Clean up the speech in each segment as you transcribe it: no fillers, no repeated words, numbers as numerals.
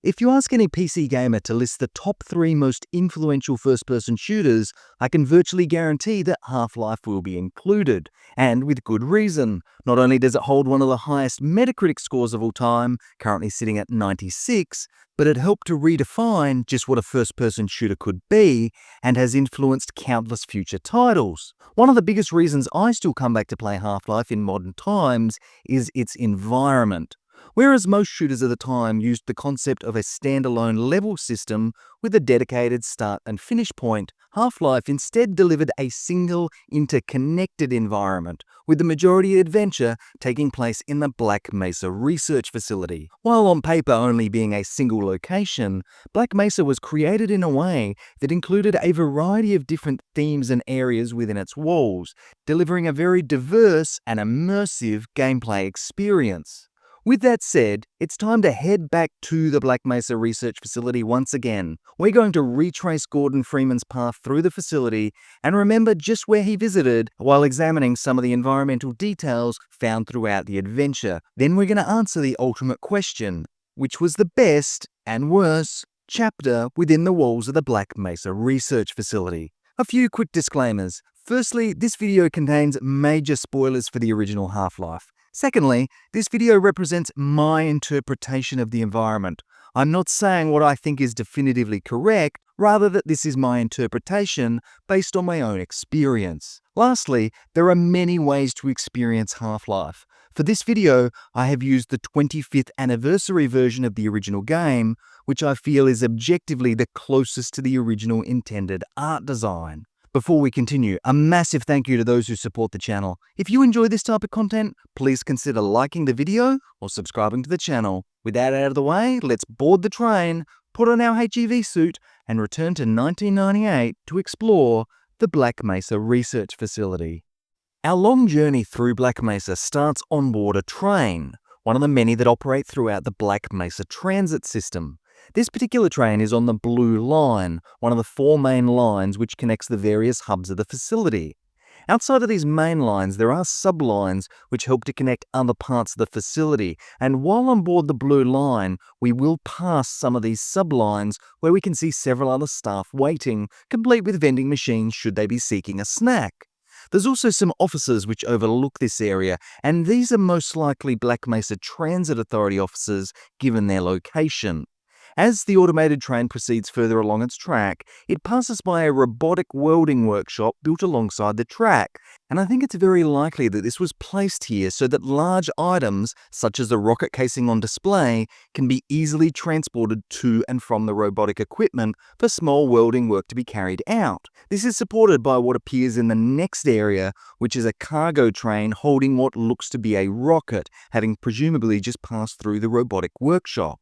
If you ask any PC gamer to list the top 3 most influential first-person shooters, I can virtually guarantee that Half-Life will be included, and with good reason. Not only does it hold one of the highest Metacritic scores of all time, currently sitting at 96, but it helped to redefine just what a first-person shooter could be, and has influenced countless future titles. One of the biggest reasons I still come back to play Half-Life in modern times is its environment. Whereas most shooters of the time used the concept of a standalone level system with a dedicated start and finish point, Half-Life instead delivered a single, interconnected environment, with the majority of adventure taking place in the Black Mesa Research Facility. While on paper only being a single location, Black Mesa was created in a way that included a variety of different themes and areas within its walls, delivering a very diverse and immersive gameplay experience. With that said, it's time to head back to the Black Mesa Research Facility once again. We're going to retrace Gordon Freeman's path through the facility and remember just where he visited while examining some of the environmental details found throughout the adventure. Then we're going to answer the ultimate question: which was the best and worst chapter within the walls of the Black Mesa Research Facility? A few quick disclaimers. Firstly, this video contains major spoilers for the original Half-Life. Secondly, this video represents my interpretation of the environment. I'm not saying what I think is definitively correct, rather that this is my interpretation based on my own experience. Lastly, there are many ways to experience Half-Life. For this video, I have used the 25th anniversary version of the original game, which I feel is objectively the closest to the original intended art design. Before we continue, a massive thank you to those who support the channel. If you enjoy this type of content, please consider liking the video or subscribing to the channel. With that out of the way, let's board the train, put on our HEV suit, and return to 1998 to explore the Black Mesa Research Facility. Our long journey through Black Mesa starts on board a train, one of the many that operate throughout the Black Mesa transit system. This particular train is on the Blue Line, one of the 4 main lines which connects the various hubs of the facility. Outside of these main lines, there are sublines which help to connect other parts of the facility, and while on board the Blue Line, we will pass some of these sublines where we can see several other staff waiting, complete with vending machines should they be seeking a snack. There's also some offices which overlook this area, and these are most likely Black Mesa Transit Authority offices given their location. As the automated train proceeds further along its track, it passes by a robotic welding workshop built alongside the track, and I think it's very likely that this was placed here so that large items, such as the rocket casing on display, can be easily transported to and from the robotic equipment for small welding work to be carried out. This is supported by what appears in the next area, which is a cargo train holding what looks to be a rocket, having presumably just passed through the robotic workshop.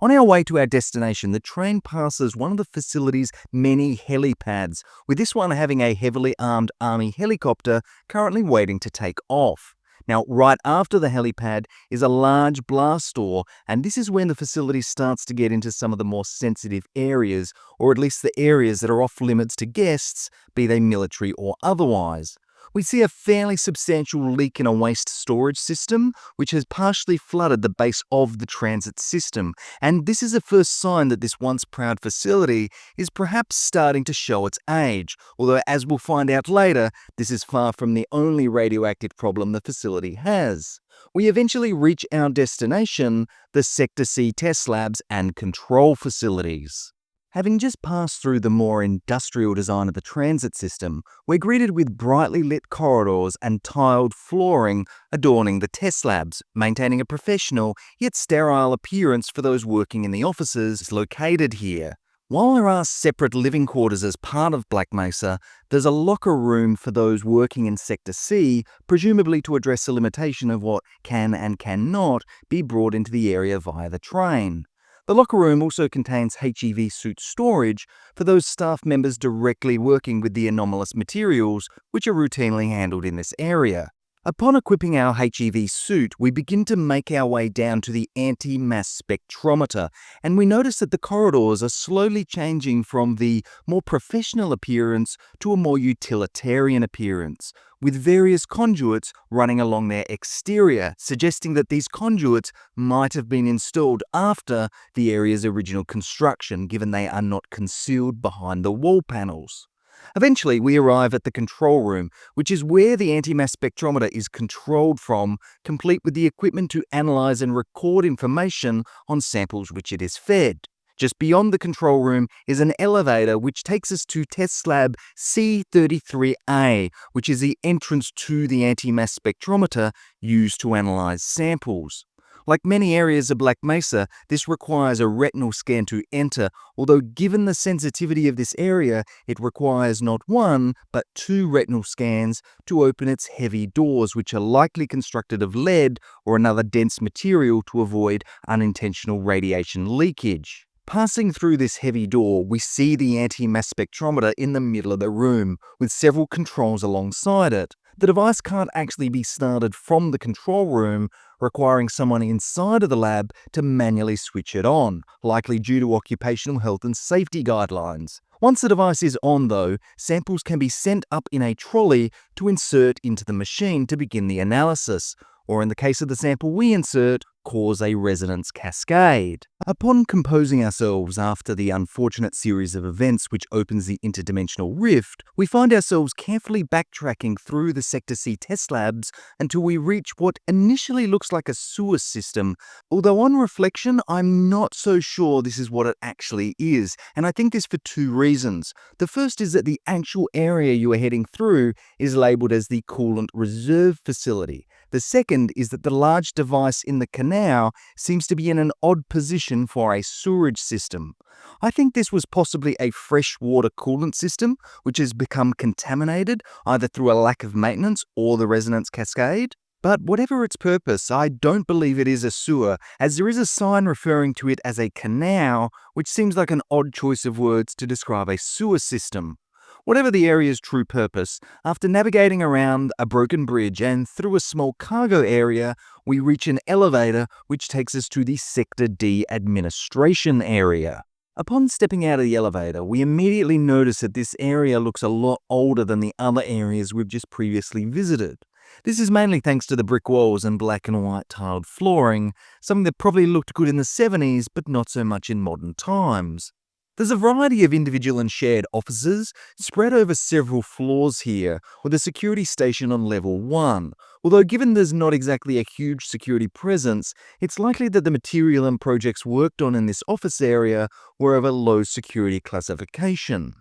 On our way to our destination, the train passes one of the facility's many helipads, with this one having a heavily armed Army helicopter currently waiting to take off. Now, right after the helipad is a large blast door, and this is when the facility starts to get into some of the more sensitive areas, or at least the areas that are off limits to guests, be they military or otherwise. We see a fairly substantial leak in a waste storage system, which has partially flooded the base of the transit system, and this is a first sign that this once proud facility is perhaps starting to show its age, although as we'll find out later, this is far from the only radioactive problem the facility has. We eventually reach our destination, the Sector C test labs and control facilities. Having just passed through the more industrial design of the transit system, we're greeted with brightly lit corridors and tiled flooring adorning the test labs, maintaining a professional yet sterile appearance for those working in the offices located here. While there are separate living quarters as part of Black Mesa, there's a locker room for those working in Sector C, presumably to address a limitation of what can and cannot be brought into the area via the train. The locker room also contains HEV suit storage for those staff members directly working with the anomalous materials which are routinely handled in this area. Upon equipping our HEV suit, we begin to make our way down to the anti-mass spectrometer, and we notice that the corridors are slowly changing from the more professional appearance to a more utilitarian appearance, with various conduits running along their exterior, suggesting that these conduits might have been installed after the area's original construction, given they are not concealed behind the wall panels. Eventually, we arrive at the control room, which is where the anti-mass spectrometer is controlled from, complete with the equipment to analyze and record information on samples which it is fed. Just beyond the control room is an elevator which takes us to test lab C33A, which is the entrance to the anti-mass spectrometer used to analyze samples. Like many areas of Black Mesa, this requires a retinal scan to enter, although given the sensitivity of this area, it requires not one, but two retinal scans to open its heavy doors, which are likely constructed of lead or another dense material to avoid unintentional radiation leakage. Passing through this heavy door, we see the anti-mass spectrometer in the middle of the room, with several controls alongside it. The device can't actually be started from the control room, requiring someone inside of the lab to manually switch it on, likely due to occupational health and safety guidelines. Once the device is on, though, samples can be sent up in a trolley to insert into the machine to begin the analysis, or in the case of the sample we insert, cause a resonance cascade. Upon composing ourselves after the unfortunate series of events which opens the interdimensional rift, we find ourselves carefully backtracking through the Sector C test labs until we reach what initially looks like a sewer system, although on reflection I'm not so sure this is what it actually is, and I think this for two reasons. The first is that the actual area you are heading through is labelled as the Coolant Reserve Facility. The second is that the large device in the canal seems to be in an odd position for a sewerage system. I think this was possibly a freshwater coolant system which has become contaminated either through a lack of maintenance or the resonance cascade. But whatever its purpose, I don't believe it is a sewer, as there is a sign referring to it as a canal, which seems like an odd choice of words to describe a sewer system. Whatever the area's true purpose, after navigating around a broken bridge and through a small cargo area, we reach an elevator which takes us to the Sector D administration area. Upon stepping out of the elevator, we immediately notice that this area looks a lot older than the other areas we've just previously visited. This is mainly thanks to the brick walls and black and white tiled flooring, something that probably looked good in the 70s but not so much in modern times. There's a variety of individual and shared offices spread over several floors here, with a security station on level 1. Although given there's not exactly a huge security presence, it's likely that the material and projects worked on in this office area were of a low security classification.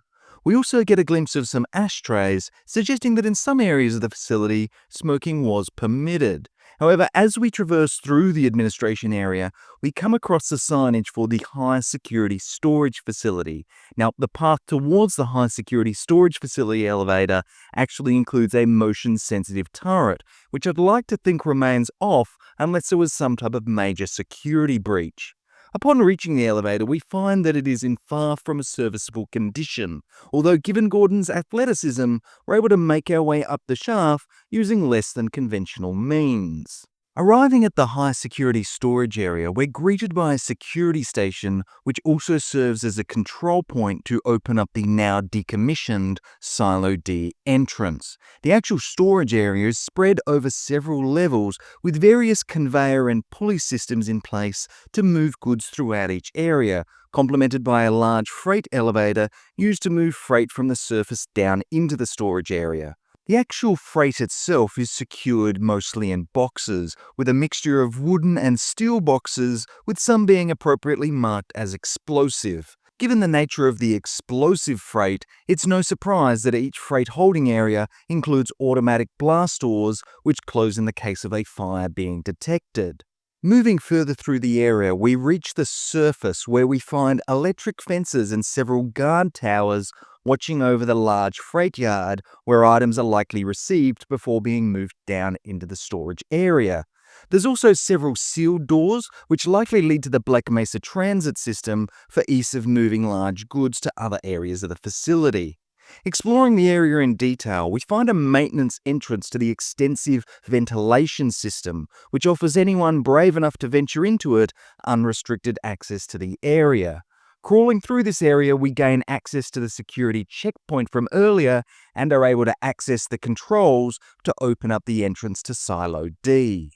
We also get a glimpse of some ashtrays, suggesting that in some areas of the facility, smoking was permitted. However, as we traverse through the administration area, we come across the signage for the High Security Storage Facility. Now, the path towards the High Security Storage Facility elevator actually includes a motion-sensitive turret, which I'd like to think remains off unless there was some type of major security breach. Upon reaching the elevator, we find that it is in far from a serviceable condition, although given Gordon's athleticism, we're able to make our way up the shaft using less than conventional means. Arriving at the high security storage area, we're greeted by a security station which also serves as a control point to open up the now decommissioned Silo D entrance. The actual storage area is spread over several levels with various conveyor and pulley systems in place to move goods throughout each area, complemented by a large freight elevator used to move freight from the surface down into the storage area. The actual freight itself is secured mostly in boxes, with a mixture of wooden and steel boxes, with some being appropriately marked as explosive. Given the nature of the explosive freight, it's no surprise that each freight holding area includes automatic blast doors, which close in the case of a fire being detected. Moving further through the area, we reach the surface where we find electric fences and several guard towers watching over the large freight yard where items are likely received before being moved down into the storage area. There's also several sealed doors which likely lead to the Black Mesa transit system for ease of moving large goods to other areas of the facility. Exploring the area in detail, we find a maintenance entrance to the extensive ventilation system, which offers anyone brave enough to venture into it unrestricted access to the area. Crawling through this area, we gain access to the security checkpoint from earlier and are able to access the controls to open up the entrance to Silo D.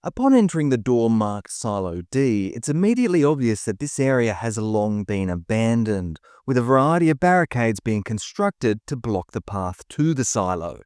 Upon entering the door marked Silo D, it's immediately obvious that this area has long been abandoned, with a variety of barricades being constructed to block the path to the silo.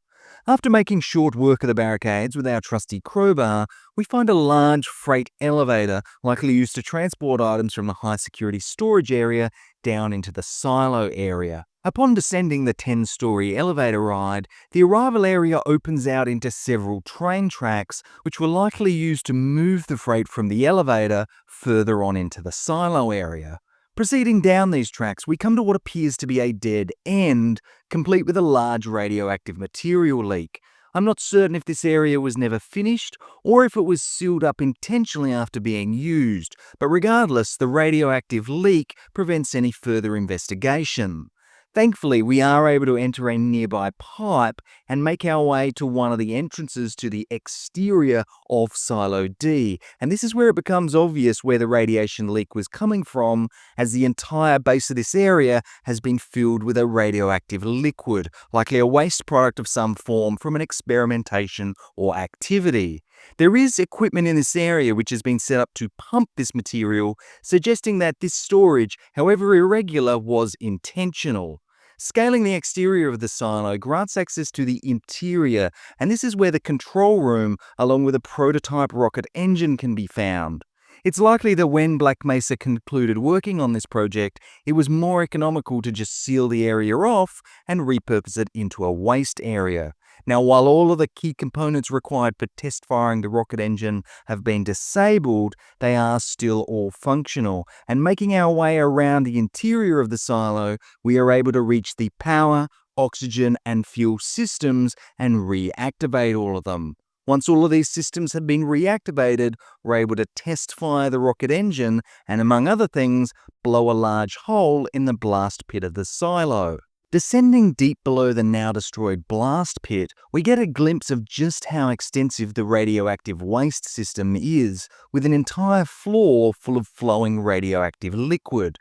After making short work of the barricades with our trusty crowbar, we find a large freight elevator likely used to transport items from the high security storage area down into the silo area. Upon descending the 10-story elevator ride, the arrival area opens out into several train tracks, which were likely used to move the freight from the elevator further on into the silo area. Proceeding down these tracks, we come to what appears to be a dead end, complete with a large radioactive material leak. I'm not certain if this area was never finished or if it was sealed up intentionally after being used, but regardless, the radioactive leak prevents any further investigation. Thankfully, we are able to enter a nearby pipe and make our way to one of the entrances to the exterior of Silo D, and this is where it becomes obvious where the radiation leak was coming from, as the entire base of this area has been filled with a radioactive liquid, likely a waste product of some form from an experimentation or activity. There is equipment in this area which has been set up to pump this material, suggesting that this storage, however irregular, was intentional. Scaling the exterior of the silo grants access to the interior, and this is where the control room, along with a prototype rocket engine, can be found. It's likely that when Black Mesa concluded working on this project, it was more economical to just seal the area off and repurpose it into a waste area. Now, while all of the key components required for test firing the rocket engine have been disabled, they are still all functional, and making our way around the interior of the silo, we are able to reach the power, oxygen, and fuel systems and reactivate all of them. Once all of these systems have been reactivated, we're able to test fire the rocket engine and, among other things, blow a large hole in the blast pit of the silo. Descending deep below the now destroyed blast pit, we get a glimpse of just how extensive the radioactive waste system is, with an entire floor full of flowing radioactive liquid.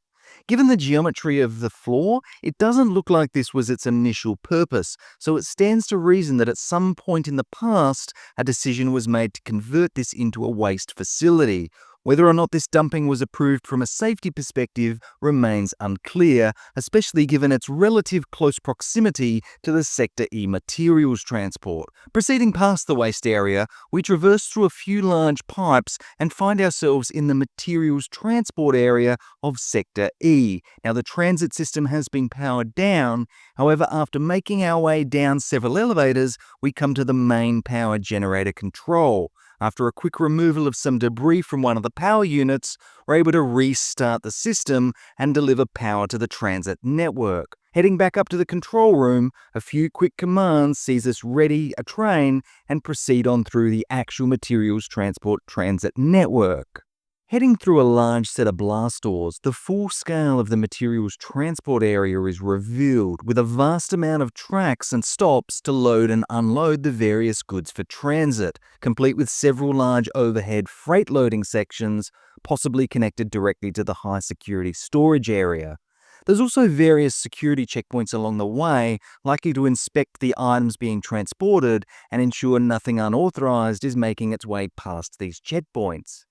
Given the geometry of the floor, it doesn't look like this was its initial purpose, so it stands to reason that at some point in the past, a decision was made to convert this into a waste facility. Whether or not this dumping was approved from a safety perspective remains unclear, especially given its relative close proximity to the Sector E materials transport. Proceeding past the waste area, we traverse through a few large pipes and find ourselves in the materials transport area of Sector E. Now, the transit system has been powered down. However, after making our way down several elevators, we come to the main power generator control. After a quick removal of some debris from one of the power units, we're able to restart the system and deliver power to the transit network. Heading back up to the control room, a few quick commands sees us ready a train and proceed on through the actual materials transport transit network. Heading through a large set of blast doors, the full scale of the materials transport area is revealed, with a vast amount of tracks and stops to load and unload the various goods for transit, complete with several large overhead freight loading sections, possibly connected directly to the high security storage area. There's also various security checkpoints along the way, likely to inspect the items being transported and ensure nothing unauthorized is making its way past these checkpoints.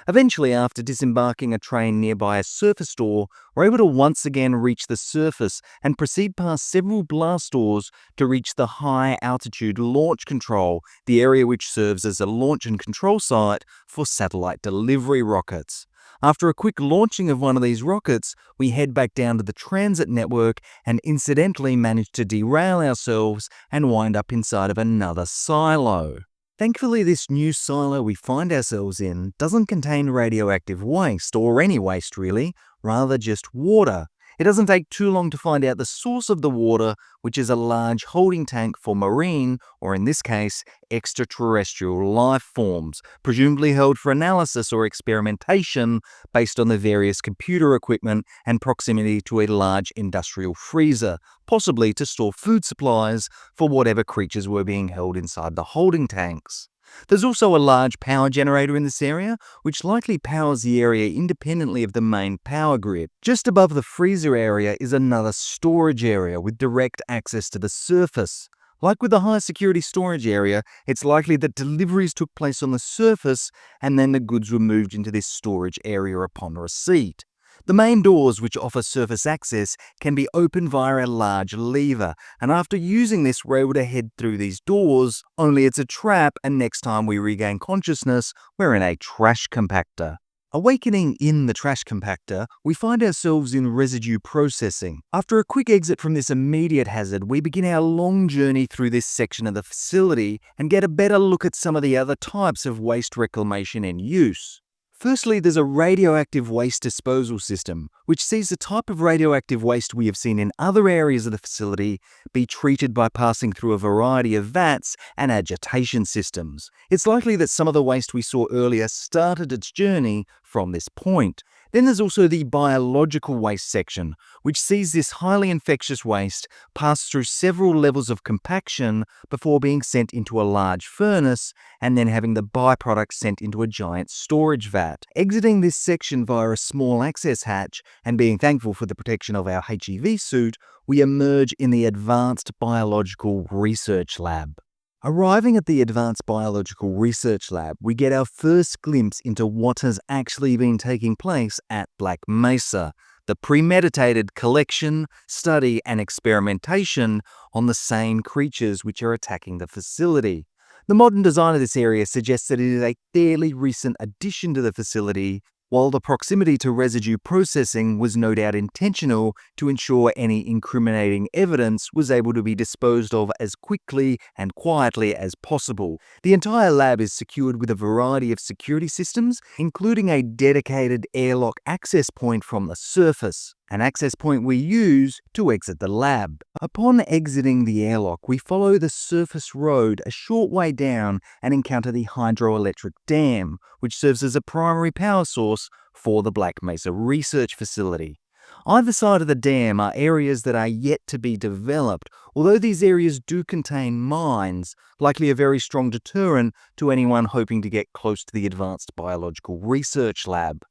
Eventually, after disembarking a train nearby a surface door, we're able to once again reach the surface and proceed past several blast doors to reach the high-altitude launch control, the area which serves as a launch and control site for satellite delivery rockets. After a quick launching of one of these rockets, we head back down to the transit network and incidentally manage to derail ourselves and wind up inside of another silo. Thankfully, this new silo we find ourselves in doesn't contain radioactive waste, or any waste really, rather just water. It doesn't take too long to find out the source of the water, which is a large holding tank for marine, or in this case, extraterrestrial life forms, presumably held for analysis or experimentation based on the various computer equipment and proximity to a large industrial freezer, possibly to store food supplies for whatever creatures were being held inside the holding tanks. There's also a large power generator in this area, which likely powers the area independently of the main power grid. Just above the freezer area is another storage area with direct access to the surface. Like with the high security storage area, it's likely that deliveries took place on the surface and then the goods were moved into this storage area upon receipt. The main doors, which offer surface access, can be opened via a large lever, and after using this we're able to head through these doors, only it's a trap and next time we regain consciousness, we're in a trash compactor. Awakening in the trash compactor, we find ourselves in residue processing. After a quick exit from this immediate hazard, we begin our long journey through this section of the facility and get a better look at some of the other types of waste reclamation and use. Firstly, there's a radioactive waste disposal system, which sees the type of radioactive waste we have seen in other areas of the facility be treated by passing through a variety of vats and agitation systems. It's likely that some of the waste we saw earlier started its journey from this point. Then there's also the biological waste section, which sees this highly infectious waste pass through several levels of compaction before being sent into a large furnace and then having the byproduct sent into a giant storage vat. Exiting this section via a small access hatch and being thankful for the protection of our HEV suit, we emerge in the Advanced Biological Research Lab. Arriving at the Advanced Biological Research Lab, we get our first glimpse into what has actually been taking place at Black Mesa, the premeditated collection, study, and experimentation on the same creatures which are attacking the facility. The modern design of this area suggests that it is a fairly recent addition to the facility, while the proximity to residue processing was no doubt intentional to ensure any incriminating evidence was able to be disposed of as quickly and quietly as possible. The entire lab is secured with a variety of security systems, including a dedicated airlock access point from the surface, an access point we use to exit the lab. Upon exiting the airlock, we follow the surface road a short way down and encounter the hydroelectric dam, which serves as a primary power source for the Black Mesa Research Facility. Either side of the dam are areas that are yet to be developed, although these areas do contain mines, likely a very strong deterrent to anyone hoping to get close to the Advanced Biological Research Lab.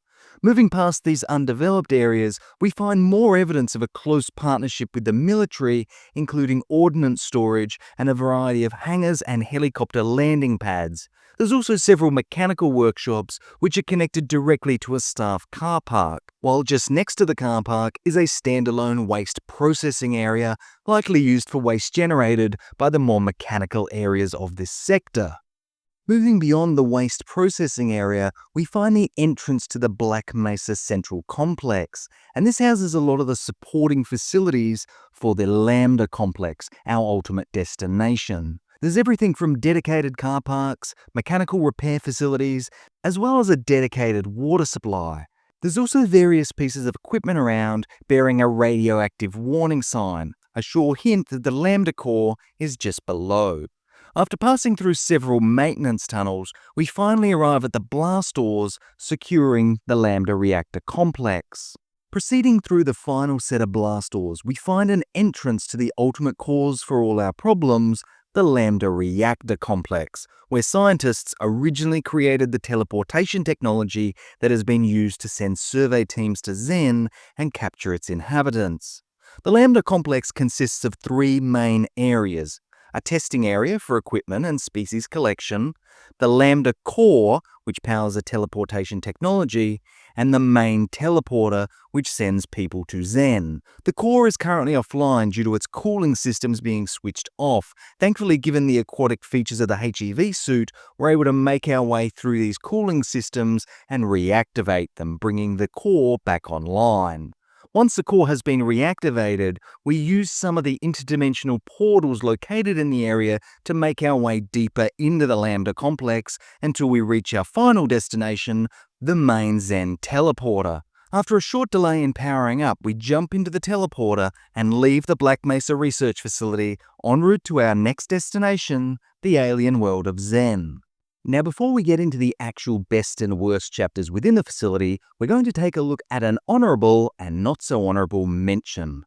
Moving past these undeveloped areas, we find more evidence of a close partnership with the military, including ordnance storage and a variety of hangars and helicopter landing pads. There's also several mechanical workshops which are connected directly to a staff car park, while just next to the car park is a standalone waste processing area, likely used for waste generated by the more mechanical areas of this sector. Moving beyond the waste processing area, we find the entrance to the Black Mesa Central Complex, and this houses a lot of the supporting facilities for the Lambda Complex, our ultimate destination. There's everything from dedicated car parks, mechanical repair facilities, as well as a dedicated water supply. There's also various pieces of equipment around bearing a radioactive warning sign, a sure hint that the Lambda Core is just below. After passing through several maintenance tunnels, we finally arrive at the blast doors securing the Lambda reactor complex. Proceeding through the final set of blast doors, we find an entrance to the ultimate cause for all our problems, the Lambda reactor complex, where scientists originally created the teleportation technology that has been used to send survey teams to Xen and capture its inhabitants. The Lambda complex consists of three main areas: a testing area for equipment and species collection, the Lambda Core, which powers the teleportation technology, and the main teleporter, which sends people to Xen. The core is currently offline due to its cooling systems being switched off. Thankfully, given the aquatic features of the HEV suit, we're able to make our way through these cooling systems and reactivate them, bringing the core back online. Once the core has been reactivated, we use some of the interdimensional portals located in the area to make our way deeper into the Lambda complex until we reach our final destination, the main Xen teleporter. After a short delay in powering up, we jump into the teleporter and leave the Black Mesa Research Facility en route to our next destination, the alien world of Zen. Now, before we get into the actual best and worst chapters within the facility, we're going to take a look at an honorable and not so honorable mention.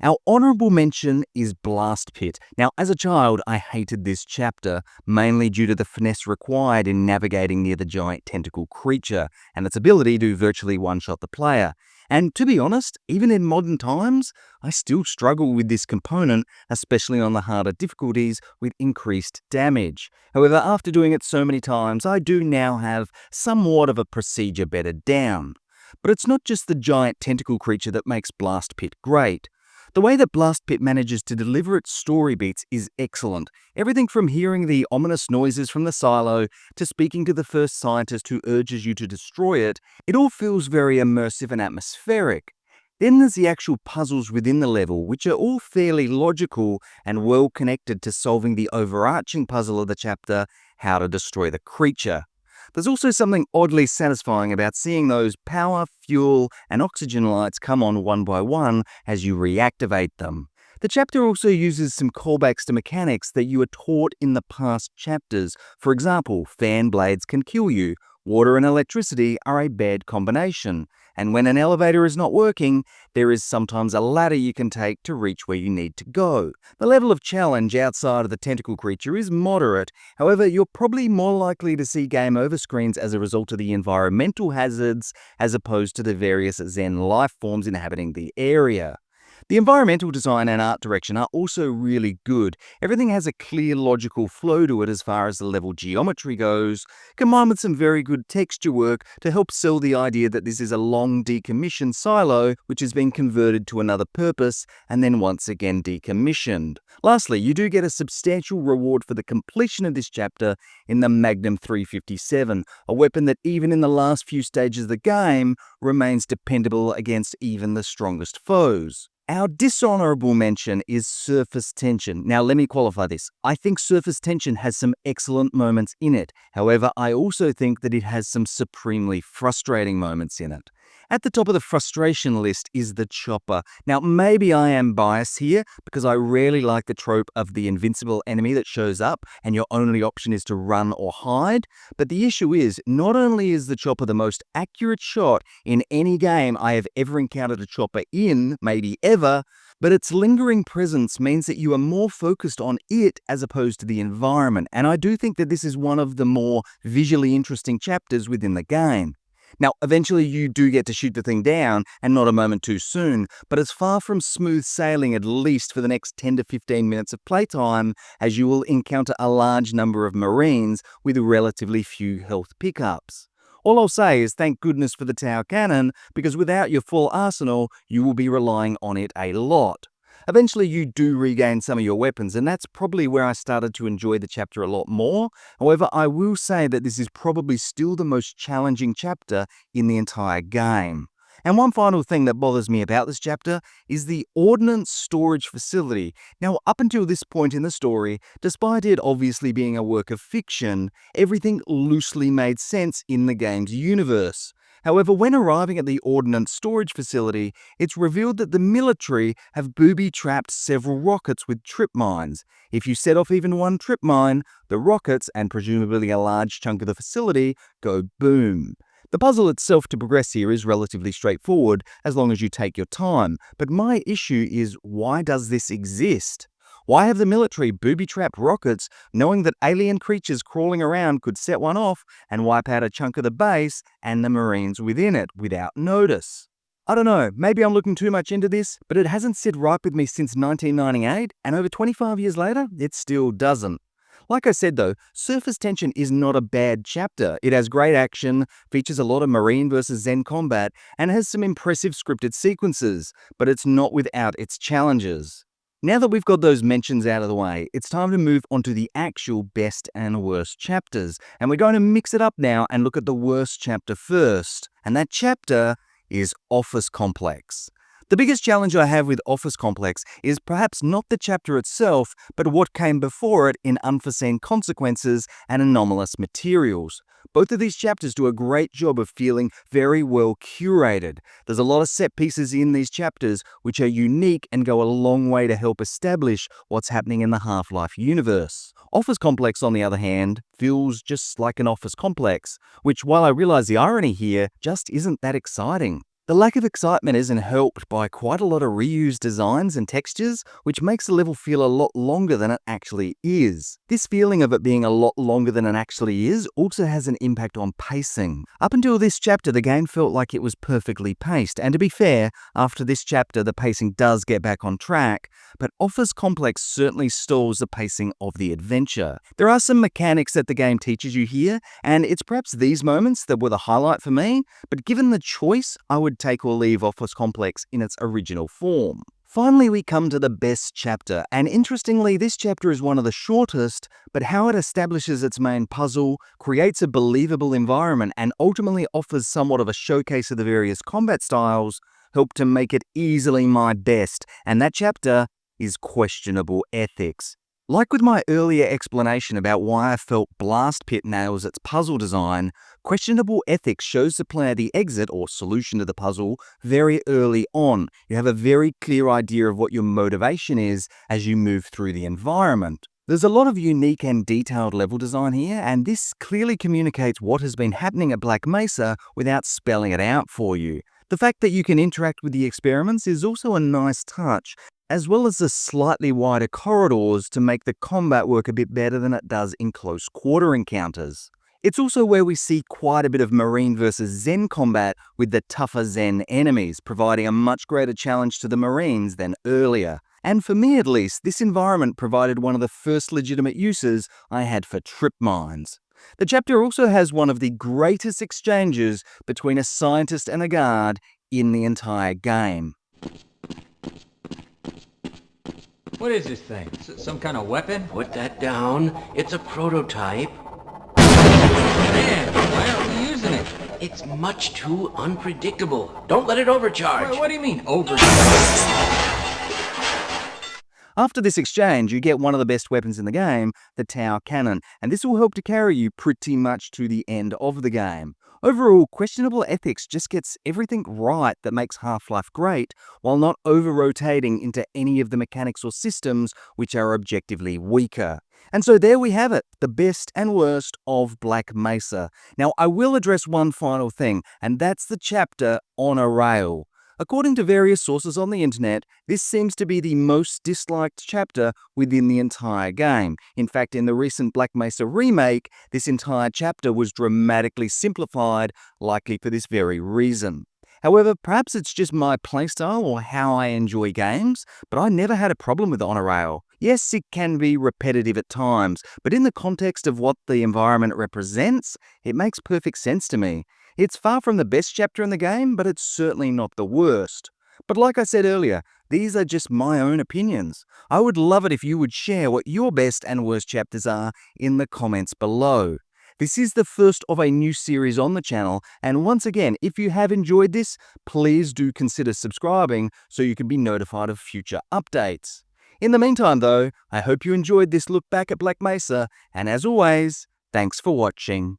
Our honorable mention is Blast Pit. Now, as a child, I hated this chapter, mainly due to the finesse required in navigating near the giant tentacle creature and its ability to virtually one-shot the player. And to be honest, even in modern times, I still struggle with this component, especially on the harder difficulties with increased damage. However, after doing it so many times, I do now have somewhat of a procedure bedded down. But it's not just the giant tentacle creature that makes Blast Pit great. The way that Blast Pit manages to deliver its story beats is excellent. Everything from hearing the ominous noises from the silo to speaking to the first scientist who urges you to destroy it, it all feels very immersive and atmospheric. Then there's the actual puzzles within the level, which are all fairly logical and well connected to solving the overarching puzzle of the chapter, how to destroy the creature. There's also something oddly satisfying about seeing those power, fuel, and oxygen lights come on one by one as you reactivate them. The chapter also uses some callbacks to mechanics that you were taught in the past chapters. For example, fan blades can kill you, water and electricity are a bad combination, and when an elevator is not working, there is sometimes a ladder you can take to reach where you need to go. The level of challenge outside of the tentacle creature is moderate, however, you're probably more likely to see game over screens as a result of the environmental hazards as opposed to the various Zen life forms inhabiting the area. The environmental design and art direction are also really good. Everything has a clear logical flow to it as far as the level geometry goes, combined with some very good texture work to help sell the idea that this is a long decommissioned silo which has been converted to another purpose and then once again decommissioned. Lastly, you do get a substantial reward for the completion of this chapter in the Magnum 357, a weapon that even in the last few stages of the game remains dependable against even the strongest foes. Our dishonorable mention is surface tension. Now, let me qualify this. I think surface tension has some excellent moments in it. However, I also think that it has some supremely frustrating moments in it. At the top of the frustration list is the chopper. Now, maybe I am biased here because I rarely like the trope of the invincible enemy that shows up and your only option is to run or hide. But the issue is, not only is the chopper the most accurate shot in any game I have ever encountered a chopper in, maybe ever, but its lingering presence means that you are more focused on it as opposed to the environment. And I do think that this is one of the more visually interesting chapters within the game. Now, eventually you do get to shoot the thing down, and not a moment too soon, but it's far from smooth sailing at least for the next 10 to 15 minutes of playtime, as you will encounter a large number of Marines with relatively few health pickups. All I'll say is thank goodness for the Tau Cannon, because without your full arsenal, you will be relying on it a lot. Eventually you do regain some of your weapons, and that's probably where I started to enjoy the chapter a lot more. However, I will say that this is probably still the most challenging chapter in the entire game. And one final thing that bothers me about this chapter is the Ordnance Storage Facility. Now, up until this point in the story, despite it obviously being a work of fiction, everything loosely made sense in the game's universe. However, when arriving at the Ordnance Storage Facility, it's revealed that the military have booby-trapped several rockets with trip mines. If you set off even one trip mine, the rockets, and presumably a large chunk of the facility, go boom. The puzzle itself to progress here is relatively straightforward as long as you take your time, but my issue is, why does this exist? Why have the military booby-trapped rockets knowing that alien creatures crawling around could set one off and wipe out a chunk of the base and the Marines within it without notice? I don't know, maybe I'm looking too much into this, but it hasn't sit right with me since 1998, and over 25 years later, it still doesn't. Like I said though, Surface Tension is not a bad chapter. It has great action, features a lot of Marine versus Zen combat, and has some impressive scripted sequences, but it's not without its challenges. Now that we've got those mentions out of the way, it's time to move on to the actual best and worst chapters. And we're going to mix it up now and look at the worst chapter first. And that chapter is Office Complex. The biggest challenge I have with Office Complex is perhaps not the chapter itself, but what came before it in Unforeseen Consequences and Anomalous Materials. Both of these chapters do a great job of feeling very well curated. There's a lot of set pieces in these chapters which are unique and go a long way to help establish what's happening in the Half-Life universe. Office Complex, on the other hand, feels just like an office complex, which, while I realize the irony here, just isn't that exciting. The lack of excitement isn't helped by quite a lot of reused designs and textures, which makes the level feel a lot longer than it actually is. This feeling of it being a lot longer than it actually is also has an impact on pacing. Up until this chapter, the game felt like it was perfectly paced, and to be fair, after this chapter the pacing does get back on track, but Office Complex certainly stalls the pacing of the adventure. There are some mechanics that the game teaches you here, and it's perhaps these moments that were the highlight for me, but given the choice, I would take or leave Office Complex in its original form. Finally, we come to the best chapter, and interestingly, this chapter is one of the shortest, but how it establishes its main puzzle, creates a believable environment, and ultimately offers somewhat of a showcase of the various combat styles, helped to make it easily my best, and that chapter is Questionable Ethics. Like with my earlier explanation about why I felt Blast Pit nails its puzzle design, Questionable Ethics shows the player the exit or solution to the puzzle very early on. You have a very clear idea of what your motivation is as you move through the environment. There's a lot of unique and detailed level design here, and this clearly communicates what has been happening at Black Mesa without spelling it out for you. The fact that you can interact with the experiments is also a nice touch, as well as the slightly wider corridors to make the combat work a bit better than it does in close quarter encounters. It's also where we see quite a bit of Marine versus Zen combat with the tougher Zen enemies, providing a much greater challenge to the Marines than earlier. And for me at least, this environment provided one of the first legitimate uses I had for trip mines. The chapter also has one of the greatest exchanges between a scientist and a guard in the entire game. What is this thing? Some kind of weapon? Put that down. It's a prototype. Man, why aren't we using it? It's much too unpredictable. Don't let it overcharge. What do you mean, overcharge? After this exchange, you get one of the best weapons in the game, the Tau Cannon, and this will help to carry you pretty much to the end of the game. Overall, Questionable Ethics just gets everything right that makes Half-Life great, while not over-rotating into any of the mechanics or systems which are objectively weaker. And so there we have it, the best and worst of Black Mesa. Now, I will address one final thing, and that's the chapter On a Rail. According to various sources on the internet, this seems to be the most disliked chapter within the entire game. In fact, in the recent Black Mesa remake, this entire chapter was dramatically simplified, likely for this very reason. However, perhaps it's just my playstyle or how I enjoy games, but I never had a problem with On a Rail. Yes, it can be repetitive at times, but in the context of what the environment represents, it makes perfect sense to me. It's far from the best chapter in the game, but it's certainly not the worst. But like I said earlier, these are just my own opinions. I would love it if you would share what your best and worst chapters are in the comments below. This is the first of a new series on the channel, and once again, if you have enjoyed this, please do consider subscribing so you can be notified of future updates. In the meantime though, I hope you enjoyed this look back at Black Mesa, and as always, thanks for watching.